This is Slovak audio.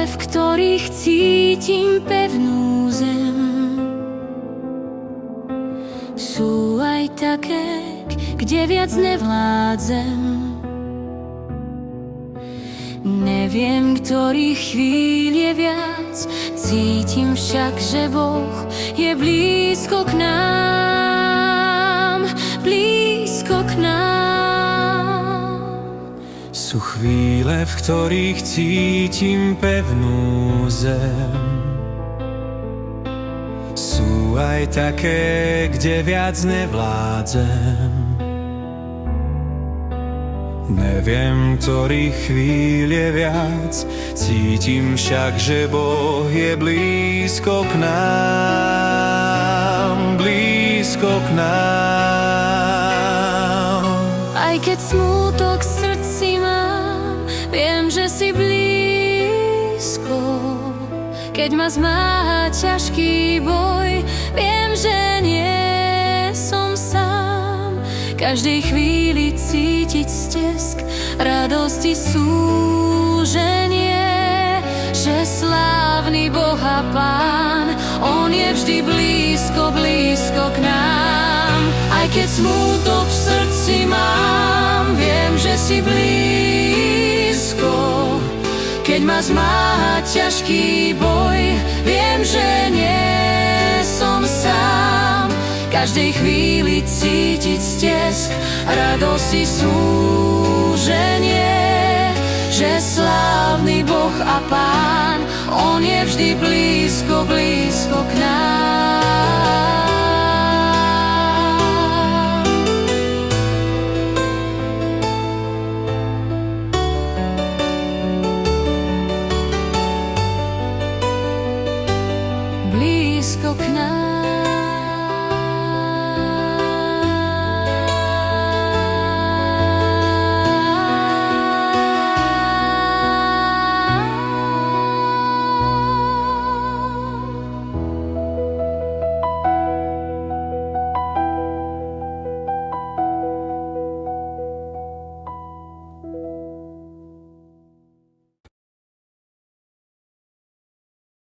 chvíle, v ktorých cítim pevnú zem. Sú aj také, kde viac nevládzem. Neviem, ktorých chvíľ je viac, cítim však, že Boh je blízko k nám, blízko k nám. Sú chvíle, v ktorých cítim pevnú zem. Sú aj také, kde viac nevládzem. Neviem, ktorých chvíľ je viac, cítim však, že Boh je blízko k nám, blízko k nám. Aj keď smútok v srdci mám, viem, že si blízko. Keď ma zmáha ťažký boj, viem, že nie som sám. Každej chvíli cítiť stesk radosti, súženie, že slávny Boh a Pán, On je vždy blízko, blízko k nám. Aj keď smútok v srdci mám, viem, že si blízko. Keď ma zmáha ťažký boj, viem, že nie som sám. Každej chvíli cítiť stesk radosti, súženie, že slávny Boh a Pán, On je vždy blízko, blízko k nám.